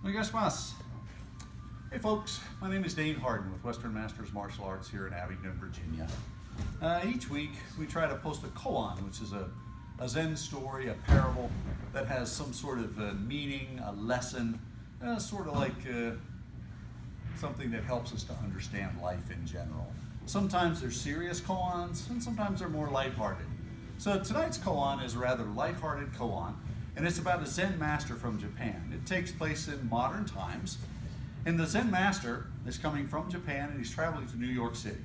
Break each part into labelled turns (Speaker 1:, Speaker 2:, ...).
Speaker 1: Onegaishimasu. Hey folks, my name is Dane Harden with Western Masters Martial Arts here in Abingdon, Virginia. Each week we try to post a koan, which is a Zen story, a parable that has some sort of meaning, a lesson, sort of like something that helps us to understand life in general. Sometimes they're serious koans and sometimes they're more lighthearted. So tonight's koan is a rather lighthearted koan, and it's about a Zen master from Japan. It takes place in modern times, and the Zen master is coming from Japan and he's traveling to New York City.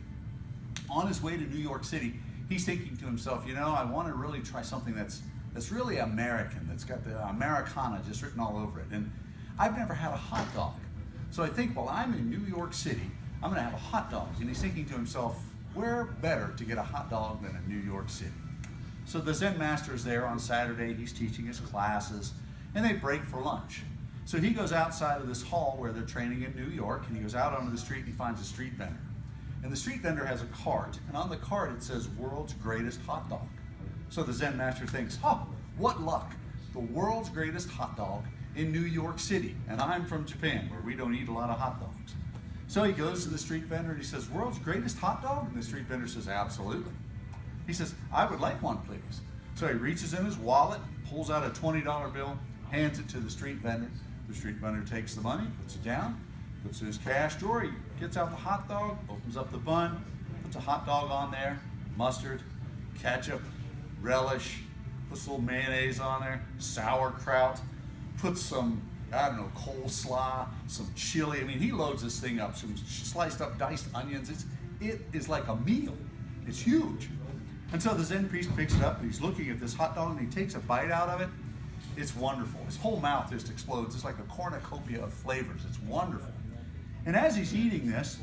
Speaker 1: On his way to New York City, he's thinking to himself, you know, I want to really try something that's really American, that's got the Americana just written all over it. And I've never had a hot dog. So I think, well, I'm in New York City, I'm going to have a hot dog. And he's thinking to himself, where better to get a hot dog than in New York City? So the Zen master is there on Saturday, he's teaching his classes, and they break for lunch. So he goes outside of this hall where they're training in New York, and he goes out onto the street and he finds a street vendor. And the street vendor has a cart, and on the cart it says, world's greatest hot dog. So the Zen master thinks, oh, what luck, the world's greatest hot dog in New York City, and I'm from Japan where we don't eat a lot of hot dogs. So he goes to the street vendor and he says, world's greatest hot dog? And the street vendor says, absolutely. He says, I would like one, please. So he reaches in his wallet, pulls out a $20 bill, hands it to the street vendor. The street vendor takes the money, puts it down, puts it in his cash drawer. He gets out the hot dog, opens up the bun, puts a hot dog on there, mustard, ketchup, relish, puts a little mayonnaise on there, sauerkraut, puts some, I don't know, coleslaw, some chili. I mean, he loads this thing up, some sliced up diced onions. It is like a meal. It's huge. And so the Zen priest picks it up and he's looking at this hot dog and he takes a bite out of it. It's wonderful. His whole mouth just explodes. It's like a cornucopia of flavors. It's wonderful. And as he's eating this,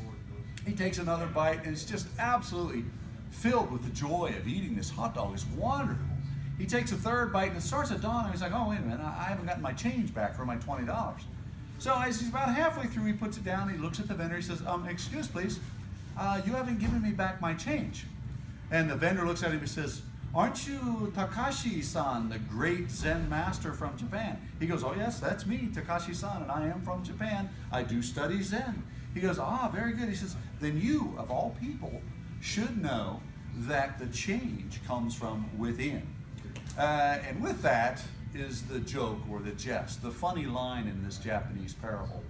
Speaker 1: he takes another bite and it's just absolutely filled with the joy of eating this hot dog. It's wonderful. He takes a third bite and it starts to dawn on him. He's like, oh, wait a minute, I haven't gotten my change back for my $20. So as he's about halfway through, he puts it down, he looks at the vendor, he says, excuse please, you haven't given me back my change. And the vendor looks at him and says, aren't you Takashi-san, the great Zen master from Japan? He goes, oh yes, that's me, Takashi-san, and I am from Japan. I do study Zen. He goes, ah, very good. He says, then you, of all people, should know that the change comes from within. And with that is the joke or the jest, the funny line in this Japanese parable.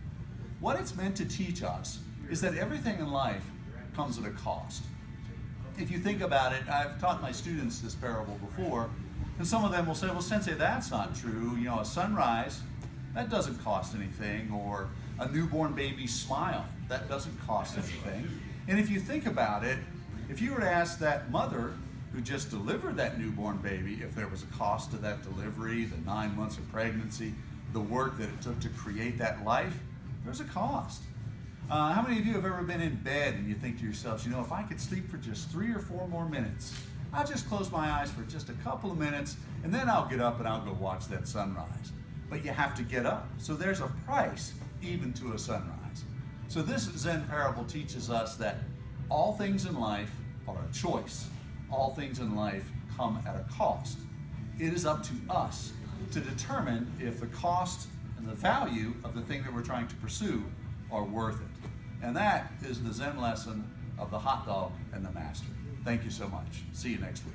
Speaker 1: What it's meant to teach us is that everything in life comes at a cost. If you think about it, I've taught my students this parable before, and some of them will say, well, Sensei, that's not true. You know, a sunrise, that doesn't cost anything, or a newborn baby's smile, that doesn't cost anything. And if you think about it, if you were to ask that mother who just delivered that newborn baby if there was a cost to that delivery, the 9 months of pregnancy, the work that it took to create that life, there's a cost. How many of you have ever been in bed and you think to yourselves, you know, if I could sleep for just 3 or 4 more minutes, I'll just close my eyes for just a couple of minutes and then I'll get up and I'll go watch that sunrise. But you have to get up. So there's a price even to a sunrise. So this Zen parable teaches us that all things in life are a choice. All things in life come at a cost. It is up to us to determine if the cost and the value of the thing that we're trying to pursue are worth it. And that is the Zen lesson of the hot dog and the master. Thank you so much. See you next week.